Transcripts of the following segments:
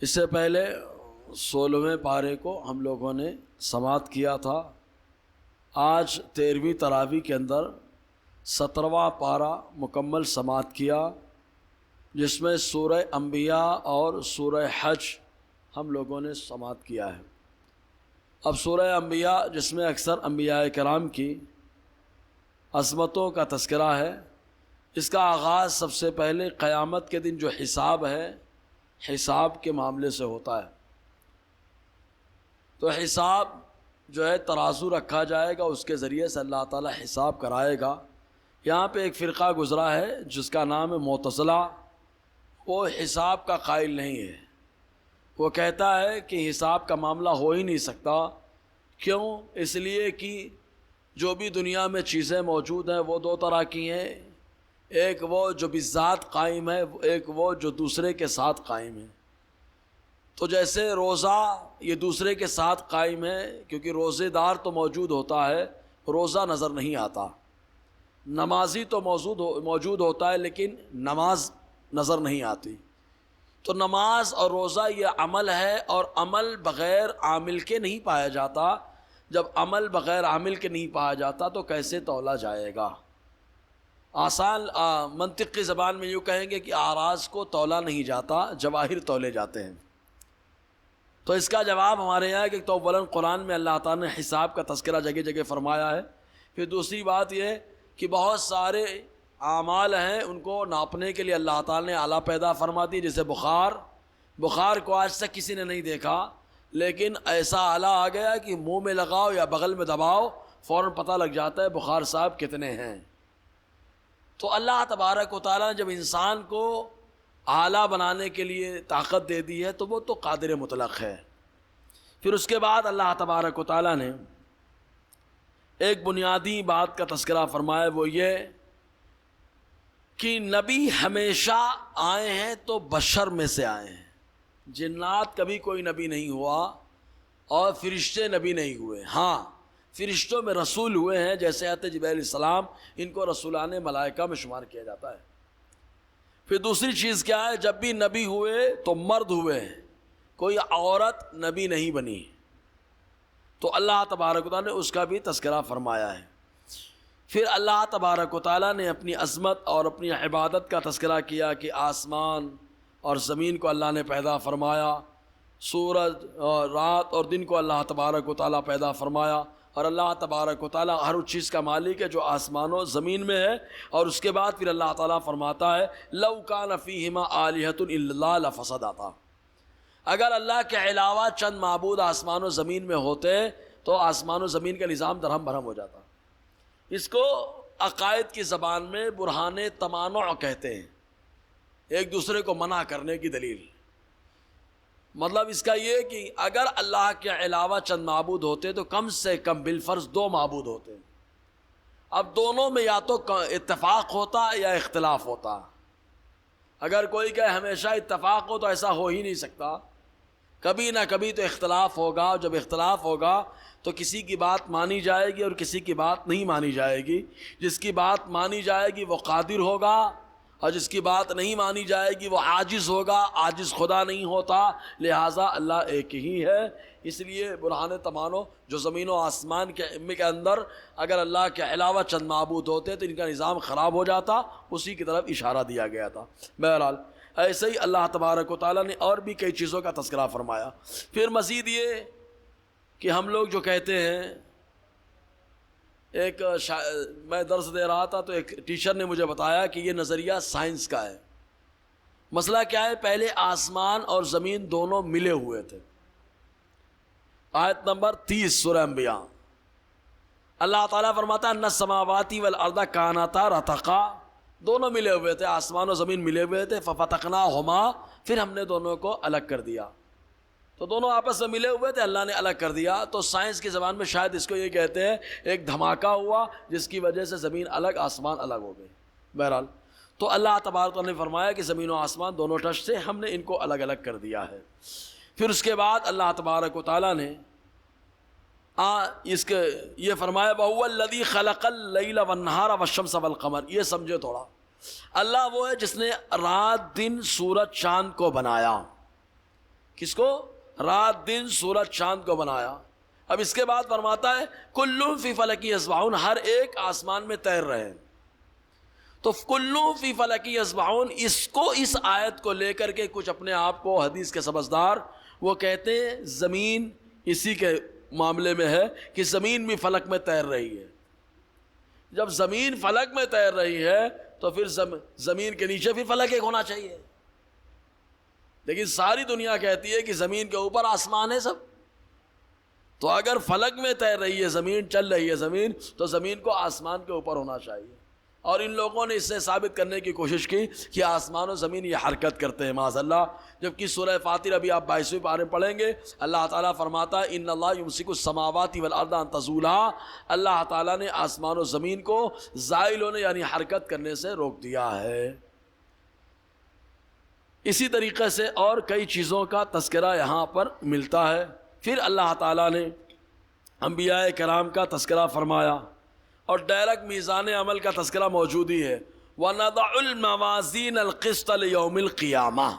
اس سے پہلے 16ویں پارے کو ہم لوگوں نے سماعت کیا تھا. آج 13ویں تراویح کے اندر 17واں پارہ مکمل سماعت کیا، جس میں سورہ انبیاء اور سورہ حج ہم لوگوں نے سماعت کیا ہے. اب سورہ انبیاء، جس میں اکثر انبیاء کرام کی عظمتوں کا تذکرہ ہے، اس کا آغاز سب سے پہلے قیامت کے دن جو حساب ہے، حساب کے معاملے سے ہوتا ہے. تو حساب جو ہے ترازو رکھا جائے گا، اس کے ذریعے سے اللہ تعالیٰ حساب کرائے گا. یہاں پہ ایک فرقہ گزرا ہے جس کا نام ہے معتزلہ. وہ حساب کا قائل نہیں ہے. وہ کہتا ہے کہ حساب کا معاملہ ہو ہی نہیں سکتا. کیوں؟ اس لیے کہ جو بھی دنیا میں چیزیں موجود ہیں وہ دو طرح کی ہیں. ایک وہ جو بذات قائم ہے، ایک وہ جو دوسرے کے ساتھ قائم ہے. تو جیسے روزہ یہ دوسرے کے ساتھ قائم ہے، کیونکہ روزے دار تو موجود ہوتا ہے، روزہ نظر نہیں آتا. نمازی تو موجود ہوتا ہے لیکن نماز نظر نہیں آتی. تو نماز اور روزہ یہ عمل ہے، اور عمل بغیر عامل کے نہیں پایا جاتا. جب عمل بغیر عامل کے نہیں پایا جاتا تو کیسے تولا جائے گا؟ آسان منطق کی زبان میں یوں کہیں گے کہ اعراض کو تولا نہیں جاتا، جواہر تولے جاتے ہیں. تو اس کا جواب ہمارے یہاں ہے کہ تو اولاً قرآن میں اللہ تعالیٰ نے حساب کا تذکرہ جگہ جگہ فرمایا ہے. پھر دوسری بات یہ کہ بہت سارے اعمال ہیں، ان کو ناپنے کے لیے اللہ تعالیٰ نے آلہ پیدا فرما دی. جیسے بخار کو آج تک کسی نے نہیں دیکھا، لیکن ایسا آلہ آ گیا کہ منہ میں لگاؤ یا بغل میں دباؤ، فوراً پتہ لگ جاتا ہے بخار صاحب کتنے ہیں. تو اللہ تبارک و تعالیٰ نے جب انسان کو آلہ بنانے کے لیے طاقت دے دی ہے تو وہ تو قادر مطلق ہے. پھر اس کے بعد اللہ تبارک و تعالیٰ نے ایک بنیادی بات کا تذکرہ فرمایا، وہ یہ کہ نبی ہمیشہ آئے ہیں تو بشر میں سے آئے ہیں. جنات کبھی کوئی نبی نہیں ہوا اور فرشتے نبی نہیں ہوئے. ہاں، فرشتوں میں رسول ہوئے ہیں، جیسے حضرت جبرائیل علیہ السلام، ان کو رسولان ملائکہ میں شمار کیا جاتا ہے. پھر دوسری چیز کیا ہے؟ جب بھی نبی ہوئے تو مرد ہوئے ہیں، کوئی عورت نبی نہیں بنی. تو اللہ تبارک و تعالیٰ نے اس کا بھی تذکرہ فرمایا ہے. پھر اللہ تبارک و تعالیٰ نے اپنی عظمت اور اپنی عبادت کا تذکرہ کیا کہ آسمان اور زمین کو اللہ نے پیدا فرمایا، سورج اور رات اور دن کو اللہ تبارک و تعالیٰ پیدا فرمایا. اور اللہ تبارک و تعالیٰ ہر اس چیز کا مالک ہے جو آسمان و زمین میں ہے. اور اس کے بعد پھر اللہ تعالیٰ فرماتا ہے لو کان فیہما آلہۃ الا اللہ لفسدتا. اگر اللہ کے علاوہ چند معبود آسمان و زمین میں ہوتے تو آسمان و زمین کا نظام درہم برہم ہو جاتا. اس کو عقائد کی زبان میں برہان تمانع کہتے ہیں، ایک دوسرے کو منع کرنے کی دلیل. مطلب اس کا یہ کہ اگر اللہ کے علاوہ چند معبود ہوتے تو کم سے کم بالفرض 2 معبود ہوتے. اب دونوں میں یا تو اتفاق ہوتا یا اختلاف ہوتا. اگر کوئی کہے ہمیشہ اتفاق ہو تو ایسا ہو ہی نہیں سکتا، کبھی نہ کبھی تو اختلاف ہوگا. جب اختلاف ہوگا تو کسی کی بات مانی جائے گی اور کسی کی بات نہیں مانی جائے گی. جس کی بات مانی جائے گی وہ قادر ہوگا، اور جس کی بات نہیں مانی جائے گی وہ عاجز ہوگا. عاجز خدا نہیں ہوتا، لہٰذا اللہ ایک ہی ہے. اس لیے برہان تمانو جو زمین و آسمان کے اندر اگر اللہ کے علاوہ چند معبود ہوتے تو ان کا نظام خراب ہو جاتا، اسی کی طرف اشارہ دیا گیا تھا. بہرحال ایسے ہی اللہ تبارک و تعالیٰ نے اور بھی کئی چیزوں کا تذکرہ فرمایا. پھر مزید یہ کہ ہم لوگ جو کہتے ہیں، میں درس دے رہا تھا تو ایک ٹیچر نے مجھے بتایا کہ یہ نظریہ سائنس کا ہے. مسئلہ کیا ہے؟ پہلے آسمان اور زمین دونوں ملے ہوئے تھے. آیت نمبر 30 سورہ انبیاء، اللہ تعالیٰ فرماتا ہے ان السماوات والارض کانتا رتقا. دونوں ملے ہوئے تھے، آسمان و زمین ملے ہوئے تھے. ففتقناہما، پھر ہم نے دونوں کو الگ کر دیا. تو دونوں آپس میں ملے ہوئے تھے، اللہ نے الگ کر دیا. تو سائنس کی زبان میں شاید اس کو یہ کہتے ہیں ایک دھماکہ ہوا جس کی وجہ سے زمین الگ آسمان الگ ہو گئے. بہرحال تو اللہ تبارک و تعالیٰ نے فرمایا کہ زمین و آسمان دونوں ٹچ سے ہم نے ان کو الگ الگ کر دیا ہے. پھر اس کے بعد اللہ تبارک و تعالیٰ نے یہ فرمایا وَهُوَ الَّذِي خَلَقَ اللَّيْلَ وَالنَّهَارَ وَالشَّمْسَ وَالْقَمَرَ. یہ سمجھے تھوڑا، اللہ وہ ہے جس نے رات دن سورج چاند کو بنایا. کس کو؟ رات دن سورج چاند کو بنایا. اب اس کے بعد فرماتا ہے کل فی فلک یسبحون، ہر ایک آسمان میں تیر رہے ہیں. تو کل فی فلک یسبحون، اس آیت کو لے کر کے کچھ اپنے آپ کو حدیث کے سبزدار وہ کہتے ہیں زمین اسی کے معاملے میں ہے کہ زمین بھی فلک میں تیر رہی ہے. جب زمین فلک میں تیر رہی ہے تو پھر زمین کے نیچے پھر فلک ایک ہونا چاہیے. لیکن ساری دنیا کہتی ہے کہ زمین کے اوپر آسمان ہے سب. تو اگر فلک میں تیر رہی ہے زمین، چل رہی ہے زمین، تو زمین کو آسمان کے اوپر ہونا چاہیے. اور ان لوگوں نے اس سے ثابت کرنے کی کوشش کی کہ آسمان و زمین یہ حرکت کرتے ہیں معاذ اللہ. جبکہ سورہ فاطر ابھی آپ 22ویں پارے میں پڑھیں گے، اللہ تعالیٰ فرماتا ہے ان اللہ یمسک السماوات والارض ان تزولا، اللہ تعالیٰ نے آسمان و زمین کو زائل ہونے یعنی حرکت کرنے سے روک دیا ہے. اسی طریقے سے اور کئی چیزوں کا تذکرہ یہاں پر ملتا ہے. پھر اللہ تعالیٰ نے انبیاء کرام کا تذکرہ فرمایا اور ڈائریکٹ میزان عمل کا تذکرہ موجود ہی ہے. وَنَضَعُ الْمَوَازِينَ الْقِسْطَ لِيَوْمِ الْقِيَامَةِ،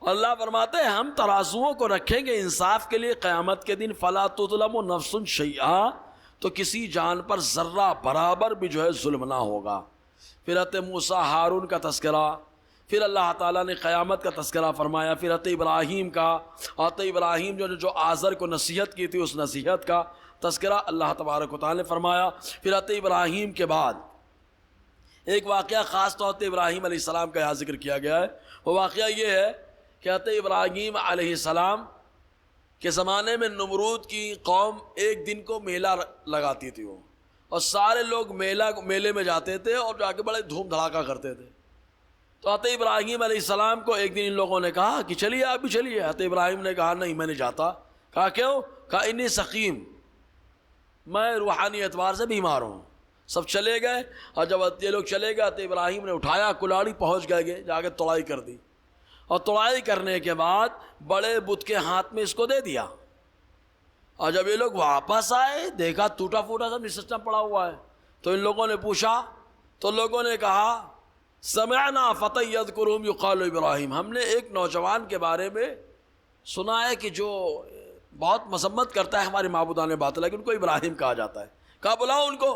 اللہ فرماتے ہیں ہم ترازوؤں کو رکھیں گے انصاف کے لیے قیامت کے دن. فَلَا تُظْلَمُ نَفْسٌ شَيْئًا، تو کسی جان پر ذرہ برابر بھی جو ہے ظلم نہ ہوگا. پھر حضرت موسیٰ ہارون کا تذکرہ، پھر اللہ تعالیٰ نے قیامت کا تذکرہ فرمایا. پھر حضرت ابراہیم کا، حضرت ابراہیم جو آزر کو نصیحت کی تھی اس نصیحت کا تذکرہ اللہ تبارک و تعالیٰ نے فرمایا. پھر حضرت ابراہیم کے بعد ایک واقعہ خاص طور پہ ابراہیم علیہ السلام کا یہاں ذکر کیا گیا ہے. وہ واقعہ یہ ہے کہ حضرت ابراہیم علیہ السلام کے زمانے میں نمرود کی قوم ایک دن کو میلہ لگاتی تھی وہ، اور سارے لوگ میلے میں جاتے تھے اور جا کے بڑے دھوم دھڑاکہ کرتے تھے. تو حضرت ابراہیم علیہ السلام کو ایک دن ان لوگوں نے کہا کہ چلیے آپ بھی چلیے. حضرت ابراہیم نے کہا نہیں میں نہیں جاتا. کہا کیوں؟ کہا انی سقیم، میں روحانی اعتبار سے بیمار ہوں. سب چلے گئے اور جب یہ لوگ چلے گئے تو ابراہیم نے اٹھایا کلاڑی، پہنچ گئے جا کے توڑائی کر دی. اور توڑائی کرنے کے بعد بڑے بت کے ہاتھ میں اس کو دے دیا. اور جب یہ لوگ واپس آئے دیکھا ٹوٹا پھوٹا سب سسٹم پڑا ہوا ہے. تو ان لوگوں نے پوچھا تو لوگوں نے کہا سمعنا فتى يذكرهم يقال ابراہیم، ہم نے ایک نوجوان کے بارے میں سنا ہے کہ جو بہت مذمت کرتا ہے ہمارے معبودان باطل، لیکن ان کو ابراہیم کہا جاتا ہے. کہا بلاؤ ان کو.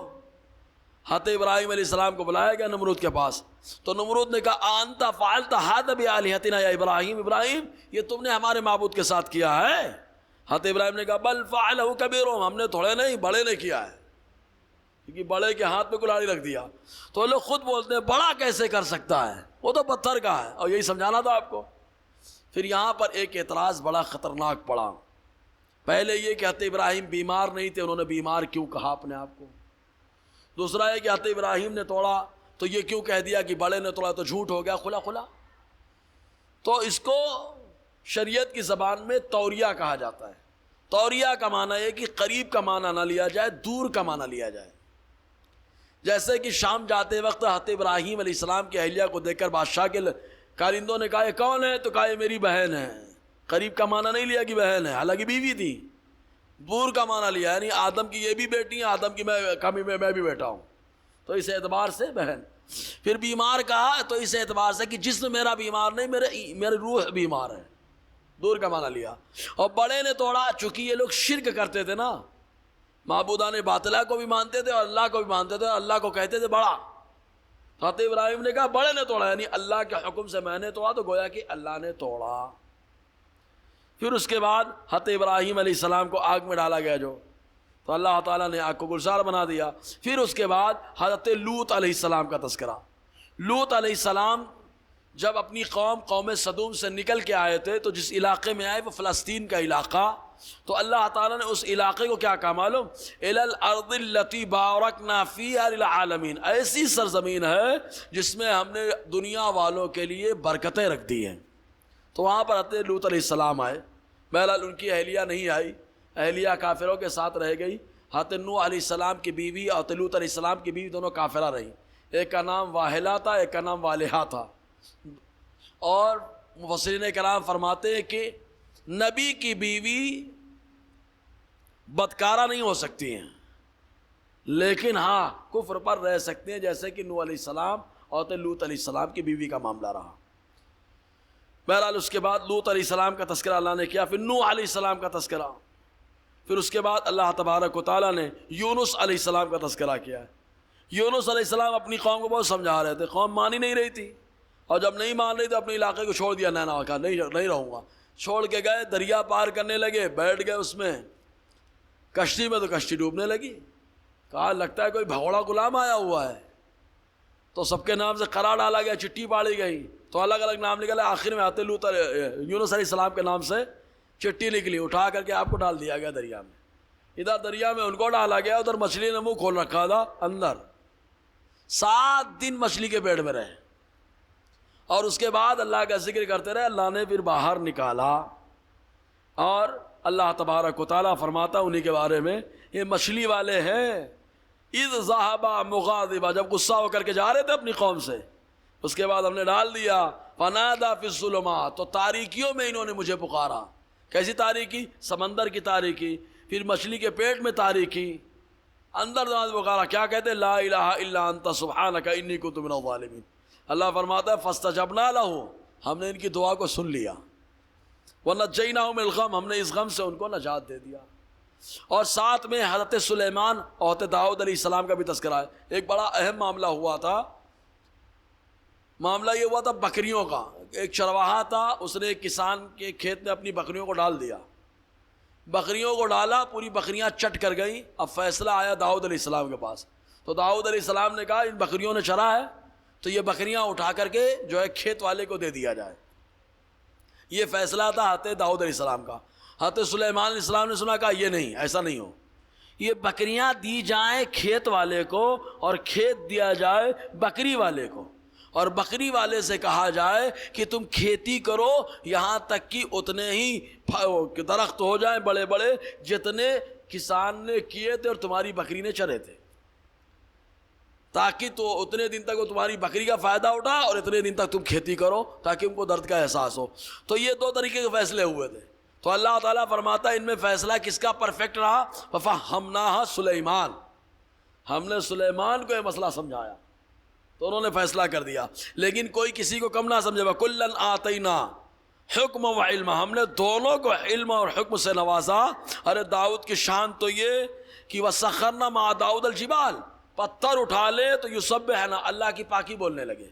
حضرت ابراہیم علیہ السلام کو بلایا گیا نمرود کے پاس. تو نمرود نے کہا انت فعلت هذا بآلهتنا یا ابراہیم، ابراہیم یہ تم نے ہمارے معبود کے ساتھ کیا ہے؟ حضرت ابراہیم نے کہا بل فعلہ کبیرهم، ہم نے تھوڑے نہیں بڑے نے کیا ہے، کیونکہ بڑے کے ہاتھ میں کلاڑی رکھ دیا. تو لوگ خود بولتے ہیں بڑا کیسے کر سکتا ہے، وہ تو پتھر کا ہے. اور یہی سمجھانا تھا آپ کو. پھر یہاں پر ایک اعتراض بڑا خطرناک پڑا. پہلے یہ کہ حضرت ابراہیم بیمار نہیں تھے، انہوں نے بیمار کیوں کہا اپنے آپ کو. دوسرا ہے کہ حضرت ابراہیم نے توڑا تو یہ کیوں کہہ دیا کہ بڑے نے توڑا، تو جھوٹ ہو گیا کھلا کھلا. تو اس کو شریعت کی زبان میں توریہ کہا جاتا ہے. توریہ کا معنی ہے کہ قریب کا معنی نہ لیا جائے، دور کا معنی لیا جائے. جیسے کہ شام جاتے وقت حضرت ابراہیم علیہ السلام کی اہلیہ کو دیکھ کر بادشاہ کے کارندوں نے کہا یہ کون ہے؟ تو کہا یہ میری بہن ہے. قریب کا معنی نہیں لیا کہ بہن ہے، حالانکہ بیوی تھی. دور کا معنی لیا یعنی آدم کی یہ بھی بیٹی ہیں، آدم کی میں بھی بیٹا ہوں، تو اس اعتبار سے بہن. پھر بیمار کہا تو اس اعتبار سے کہ جسم میرا بیمار نہیں، میری روح بیمار ہے، دور کا معنی لیا. اور بڑے نے توڑا چونکہ یہ لوگ شرک کرتے تھے نا، معبودان باطلہ کو بھی مانتے تھے اور اللہ کو بھی مانتے تھے، اللہ کو کہتے تھے بڑا. حضرت ابراہیم نے کہا بڑے نے توڑا یعنی اللہ کے حکم سے میں نے توڑا، تو گویا کہ اللہ نے توڑا. پھر اس کے بعد حضرت ابراہیم علیہ السلام کو آگ میں ڈالا گیا تو اللہ تعالیٰ نے آگ کو گلزار بنا دیا. پھر اس کے بعد حضرت لوط علیہ السلام کا تذکرہ. لوط علیہ السلام جب اپنی قوم صدوم سے نکل کے آئے تھے تو جس علاقے میں آئے وہ فلسطین کا علاقہ. تو اللہ تعالیٰ نے اس علاقے کو کیا کہا معلوم؟ اِلَى الْأَرْضِ الَّتِي بَارَكْنَا فِيهَا لِلْعَالَمِينَ، ایسی سرزمین ہے جس میں ہم نے دنیا والوں کے لیے برکتیں رکھ دی ہیں. تو وہاں پر حضرت لوط علیہ السلام آئے. بہرحال ان کی اہلیہ نہیں آئی، اہلیہ کافروں کے ساتھ رہ گئی. حضرت نوح علیہ السلام کی بیوی اور حضرت لوط علیہ السلام کی بیوی دونوں کافرہ رہیں. ایک کا نام واہلہ تھا، ایک کا نام والہا تھا. اور مفسرین کرام فرماتے ہیں کہ نبی کی بیوی بدکارہ نہیں ہو سکتی ہیں، لیکن ہاں کفر پر رہ سکتے ہیں، جیسے کہ نوح علیہ السلام اور لوط علیہ السلام کی بیوی کا معاملہ رہا. بہرحال اس کے بعد لوط علیہ السلام کا تذکرہ اللہ نے کیا، پھر نوح علیہ السلام کا تذکرہ، پھر اس کے بعد اللہ تبارک و تعالیٰ نے یونس علیہ السلام کا تذکرہ کیا ہے۔ یونس علیہ السلام اپنی قوم کو بہت سمجھا رہے تھے، قوم مان ہی نہیں رہی تھی، اور جب نہیں مان رہی تو اپنے علاقے کو چھوڑ دیا، نینا کا نہیں رہوں گا، چھوڑ کے گئے، دریا پار کرنے لگے، بیٹھ گئے اس میں کشتی میں، تو کشتی ڈوبنے لگی، کہا لگتا ہے کوئی بھگوڑا غلام آیا ہوا ہے، تو سب کے نام سے قرار ڈالا گیا، چٹھی پاڑی گئی، تو الگ الگ نام نکلا، آخر میں آتے یونس علیہ السلام کے نام سے چٹھی نکلی، اٹھا کر کے آپ کو ڈال دیا گیا دریا میں، ادھر دریا میں ان کو ڈالا گیا، ادھر مچھلی نے منہ کھول رکھا تھا اندر، 7 دن مچھلی کے پیٹ میں رہے، اور اس کے بعد اللہ کا ذکر کرتے رہے، اللہ نے پھر باہر نکالا، اور اللہ تبارک و تعالیٰ فرماتا انہی کے بارے میں، یہ مچھلی والے ہیں، اذ ذہبا مغاضبا، جب غصہ ہو کر کے جا رہے تھے اپنی قوم سے، اس کے بعد ہم نے ڈال دیا، فنادا فی الظلمات، تو تاریکیوں میں انہوں نے مجھے پکارا، کیسی تاریکی؟ سمندر کی تاریکی، پھر مچھلی کے پیٹ میں تاریکی، اندر پکارا، کیا کہتے؟ لا الہ الا انت سبحانک انی کنت من الظالمین۔ اللہ فرماتا ہے فاستجبنا لہ، ہم نے ان کی دعا کو سن لیا، ونجیناہ من الغم، ہم نے اس غم سے ان کو نجات دے دیا۔ اور ساتھ میں حضرت سلیمان اور حضرت داؤد علیہ السلام کا بھی تذکرہ ہے۔ ایک بڑا اہم معاملہ ہوا تھا، معاملہ یہ ہوا تھا بکریوں کا، ایک چرواہا تھا، اس نے ایک کسان کے کھیت میں اپنی بکریوں کو ڈال دیا، بکریوں کو ڈالا، پوری بکریاں چٹ کر گئیں، اب فیصلہ آیا داؤد علیہ السلام کے پاس، تو داؤد علیہ السلام نے کہا ان بکریوں نے چرا ہے تو یہ بکریاں اٹھا کر کے جو ہے کھیت والے کو دے دیا جائے، یہ فیصلہ تھا حضرت داؤد علیہ السلام کا۔ حضرت سلیمان علیہ السلام نے سنا، کہا یہ نہیں، ایسا نہیں ہو، یہ بکریاں دی جائیں کھیت والے کو، اور کھیت دیا جائے بکری والے کو، اور بکری والے سے کہا جائے کہ تم کھیتی کرو یہاں تک کہ اتنے ہی درخت ہو جائیں بڑے بڑے جتنے کسان نے کیے تھے اور تمہاری بکری نے چرے تھے، تاکہ تو اتنے دن تک وہ تمہاری بکری کا فائدہ اٹھا اور اتنے دن تک تم کھیتی کرو تاکہ ان کو درد کا احساس ہو۔ تو یہ 2 طریقے کے فیصلے ہوئے تھے، تو اللہ تعالیٰ فرماتا ہے ان میں فیصلہ کس کا پرفیکٹ رہا؟ فَفَهَّمْنَاهَا سلیمان، ہم نے سلیمان کو یہ مسئلہ سمجھایا تو انہوں نے فیصلہ کر دیا، لیکن کوئی کسی کو کم نہ سمجھے، وَكُلًّا آتَيْنَا حُكْمًا وَعِلْمًا، ہم نے دونوں کو علم اور حکم سے نوازا۔ ارے داؤد کی شان تو یہ کہ وَسَخَّرْنَا مَعَ دَاؤد الْجِبَالَ، پتھر اٹھا لے تو یسبحنا، اللہ کی پاکی بولنے لگے،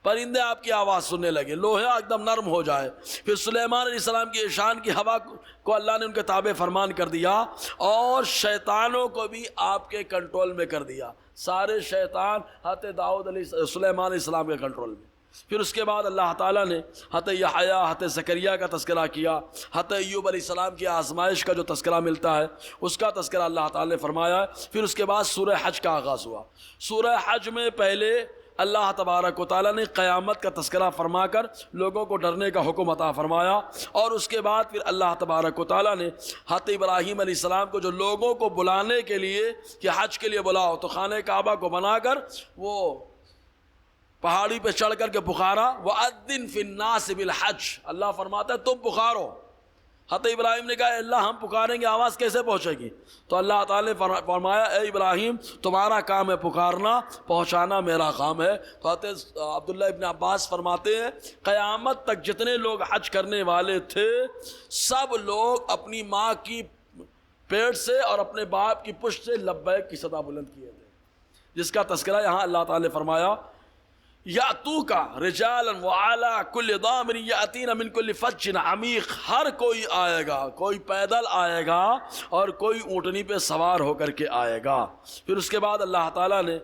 پرندے آپ کی آواز سننے لگے، لوہا ایک دم نرم ہو جائے۔ پھر سلیمان علیہ السلام کی شان کی ہوا کو اللہ نے ان کے تابع فرمان کر دیا، اور شیطانوں کو بھی آپ کے کنٹرول میں کر دیا، سارے شیطان حضرت داؤد علیہ سلیمان علیہ السلام کے کنٹرول میں۔ پھر اس کے بعد اللہ تعالیٰ نے حضرت یحییٰ، حضرت زکریا کا تذکرہ کیا، حضرت ایوب علیہ السلام کی آزمائش کا جو تذکرہ ملتا ہے اس کا تذکرہ اللہ تعالیٰ نے فرمایا ہے۔ پھر اس کے بعد سورہ حج کا آغاز ہوا۔ سورہ حج میں پہلے اللہ تبارک و تعالیٰ نے قیامت کا تذکرہ فرما کر لوگوں کو ڈرنے کا حکم عطا فرمایا، اور اس کے بعد پھر اللہ تبارک و تعالیٰ نے حضرت ابراہیم علیہ السلام کو جو لوگوں کو بلانے کے لیے کہ حج کے لیے بلاؤ، تو خانہ کعبہ کو بنا کر وہ پہاڑی پہ چڑھ کر کے پکارا، وَأَذِّن فِي النَّاسِ بِالْحَجِّ، اللہ فرماتا ہے تم پکارو۔ حضرت ابراہیم نے کہا اے اللہ ہم پکاریں گے، آواز کیسے پہنچے گی؟ تو اللہ تعالیٰ نے فرمایا اے ابراہیم تمہارا کام ہے پکارنا، پہنچانا میرا کام ہے۔ تو حضرت عبداللہ ابن عباس فرماتے ہیں قیامت تک جتنے لوگ حج کرنے والے تھے سب لوگ اپنی ماں کی پیٹ سے اور اپنے باپ کی پشت سے لبیک کی صدا بلند کیے تھے، جس کا تذکرہ یہاں اللہ تعالیٰ نے فرمایا یاتوک رجالا وعلی کل ضامر یاتین من کل فج عمیق، ہر کوئی آئے گا، کوئی پیدل آئے گا اور کوئی اونٹنی پہ سوار ہو کر کے آئے گا۔ پھر اس کے بعد اللہ تعالیٰ نے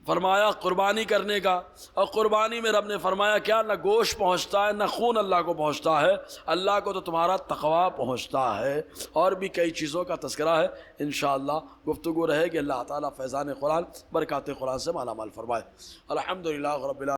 فرمایا قربانی کرنے کا، اور قربانی میں رب نے فرمایا کیا نہ گوشت پہنچتا ہے نہ خون اللہ کو پہنچتا ہے، اللہ کو تو تمہارا تقوی پہنچتا ہے، اور بھی کئی چیزوں کا تذکرہ ہے۔ انشاءاللہ گفتگو رہے کہ اللہ تعالیٰ فیضان قرآن برکات قرآن سے مالا مال فرمائے۔ الحمدللہ رب العالمین۔